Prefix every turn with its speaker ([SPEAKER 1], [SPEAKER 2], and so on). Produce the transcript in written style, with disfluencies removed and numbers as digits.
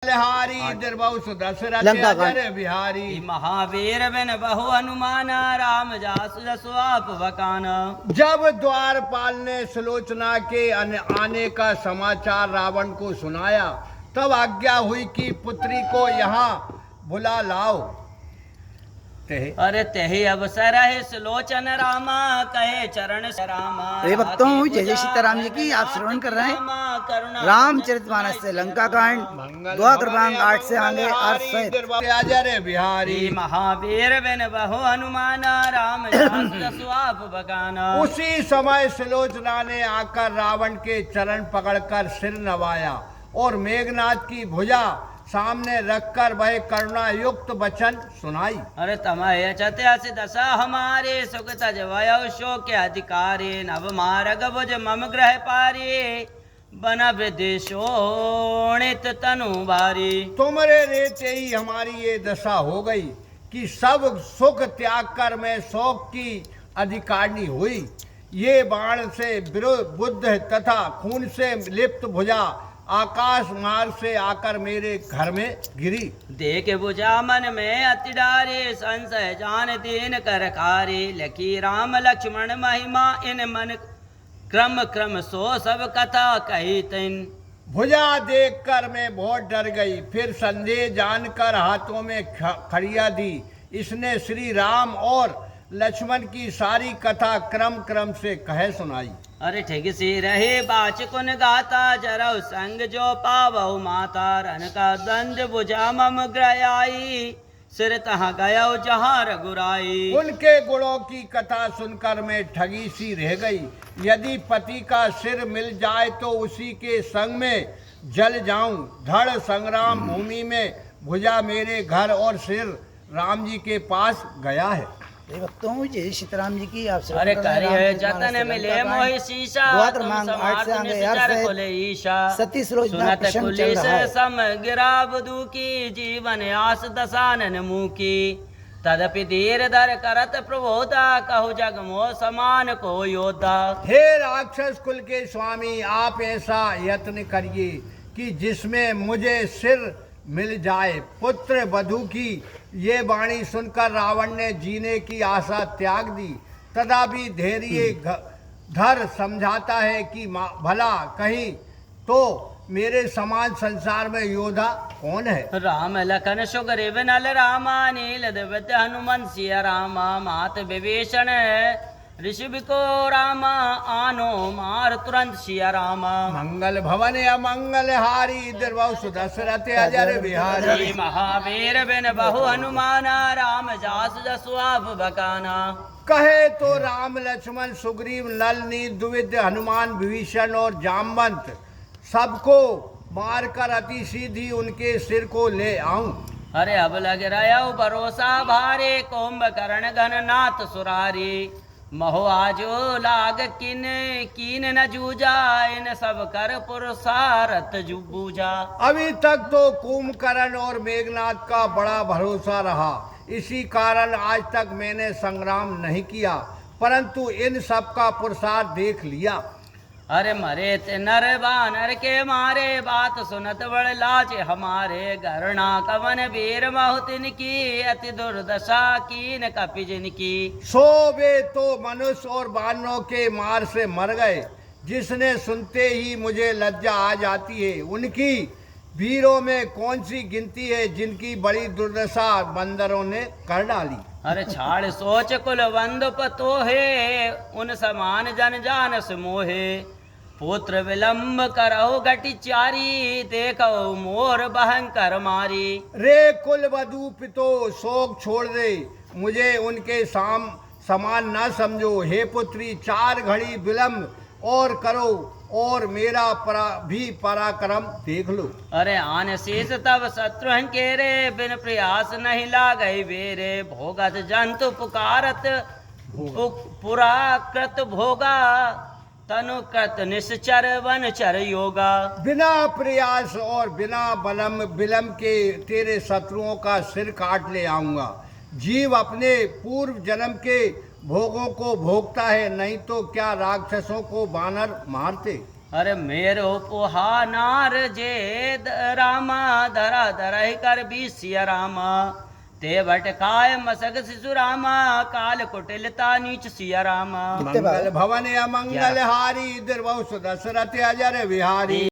[SPEAKER 1] हारी दरबाऊ सुदशरथ
[SPEAKER 2] लंका कांड।
[SPEAKER 1] अजर बिहारी
[SPEAKER 3] महावीर बिन बहु हनुमान राम जासु जसु आप बकान।
[SPEAKER 1] जब द्वारपाल ने सुलोचना के आने का समाचार रावण को सुनाया तब आज्ञा हुई कि पुत्री को यहाँ बुला लाओ।
[SPEAKER 3] अरे तेहि अवसर है सुलोचन रामा कहे चरण रामा।
[SPEAKER 2] प्रिय भक्तों, जय जय सीताराम जी की आप श्रवण कर रहे हैं रामचरितमानस से लंका कांड दुआ क्रमांक 8 से आगे 8 सहित।
[SPEAKER 1] अजर बिहारी
[SPEAKER 3] महावीर बिन बहु हनुमान राम जासु जसु आप बकान।
[SPEAKER 1] उसी समय सुलोचना ने आकर रावण के चरण पकड़कर सिर नवाया और मेघनाथ की भुजा सामने रखकर वह करुणा युक्त वचन सुनाई।
[SPEAKER 3] अरे तमय चत्यासि दशा हमारे सुख तज वयो शोक अधिकारी नव मार्ग भुज मम ग्रह पारी बन विदेशोणित तनु भारी।
[SPEAKER 1] तुमरे रेते ही हमारी ये दशा हो गई कि सब सुख त्याग कर मैं शोक की अधिकारिणी हुई। ये बाण से बुद्ध तथा खून से लिप्त भुजा आकाश मार्ग से आकर मेरे घर में गिरी।
[SPEAKER 3] देख बुझा मन में अति डारे संशय जान दीन कर खारे लखी राम लक्ष्मण महिमा इन मन क्रम क्रम सो सब कथा कही तिन।
[SPEAKER 1] भुजा देखकर मैं बहुत डर गई, फिर संदेह जानकर हाथों में खड़िया दी। इसने श्री राम और लक्ष्मण की सारी कथा क्रम क्रम से कहे सुनाई।
[SPEAKER 3] अरे ठिक सी रहे बाच कुन गाता जरऊ संग जो पावहु माता रन का दंड बुझा मम ग्रयाई सिर तहाँ गयो जहाँ रघुराई।
[SPEAKER 1] उनके गुणों की कथा सुनकर मैं ठगी सी रह गई। यदि पति का सिर मिल जाए तो उसी के संग में जल जाऊं। धड़ संग्राम भूमि में भुजा मेरे घर और सिर राम जी के पास गया है।
[SPEAKER 2] भक्तों, जय सीताराम जी की आप
[SPEAKER 3] अरे करिए जतन मिले मोहि शीशा
[SPEAKER 2] दुआ क्रमांक 8 से आगे 8
[SPEAKER 3] खोले ईशा।
[SPEAKER 2] सती सुलोचना
[SPEAKER 3] सुनत
[SPEAKER 2] प्रसंग चल
[SPEAKER 3] पुलिस
[SPEAKER 2] रहा है।
[SPEAKER 3] सम गिरा बुदू की जीवन आस दसानन मुँह की तदपि धीर धर करत प्रबोधा कहु जग मोह समान को योद्धा।
[SPEAKER 1] हे राक्षस कुल के स्वामी, आप ऐसा यत्न करिए कि जिसमें मुझे सिर मिल जाए। पुत्र वधू की ये वाणी सुनकर रावण ने जीने की आशा त्याग दी। तथापि धैर्य धर समझाता है कि भला कहीं तो मेरे समान संसार में योद्धा कौन है।
[SPEAKER 3] राम लखन सुग्रीव नल रामा नील दिव्य हनुमन सिया रामा मात विभीषण ऋषि को रामा आनो मार तुरंत सिया रामा।
[SPEAKER 1] मंगल भवन अमंगल हारी दरबाऊ सुदशरथ अजर बिहारी
[SPEAKER 3] महावीर बिन बहु हनुमाना राम जासु जसु आप बकाना।
[SPEAKER 1] कहे तो राम लक्ष्मण सुग्रीव नल नील द्विविद हनुमान विभीषण और जामवंत सबको मारकर अति सीधी उनके सिर को ले आऊं।
[SPEAKER 3] अरे अब लग रहा भरोसा भारे कुंभकर्ण घन नाथ सुरारी महो आजो लाग किन कीन न जूझा इन सब कर पुरुषारथ बूझा।
[SPEAKER 1] अभी तक तो कुंभकर्ण और मेघनाथ का बड़ा भरोसा रहा, इसी कारण आज तक मैंने संग्राम नहीं किया, परंतु इन सब का पुरुषार्थ देख लिया।
[SPEAKER 3] अरे मरे ते नर बानर के मारे बात सुनत बड़ लाज हमारे गरणा कवन वीर बहुतिन की अति दुर्दशा कीन कपि जिनकी।
[SPEAKER 1] सो वे तो मनुष्य और बानरों के मार से मर गए, जिसने सुनते ही मुझे लज्जा आ जाती है। उनकी वीरों में कौन सी गिनती है जिनकी बड़ी दुर्दशा बंदरों ने कर डाली।
[SPEAKER 3] अरे छाड़ सोच कुल बंद पतो है उन समान जन जान मोहे पुत्र विलंब करहु घटी चारी देखो मोर भयंकर मारी।
[SPEAKER 1] रे कुल वधू पितो शोक छोड़ दे, मुझे उनके समान न समझो। हे पुत्री, 4 घड़ी विलंब और करो और मेरा भी पराक्रम देख लो।
[SPEAKER 3] अरे आन शेष तब शत्रु के रे बिन प्रयास नहीं लागई बेरे भोगत जंतु पुकारत पुराकृत भोगा तनु कृत निश्चर वन चर योगा।
[SPEAKER 1] बिना प्रयास और बिना विलंब के तेरे शत्रुओं का सिर काट ले आऊंगा। जीव अपने पूर्व जन्म के भोगों को भोगता है, नहीं तो क्या राक्षसों को बानर मारते।
[SPEAKER 3] अरे मेरो पोहा नार जे रामा धरा धरहि कर भी सिया रामा ते भटकाय मसक शिशु रामा काल कुटिलता नीच सिया रामा
[SPEAKER 2] कितने बार?
[SPEAKER 1] मंगल भवन अमंगल हारी दुर्वंश दशरथ अजर विहारी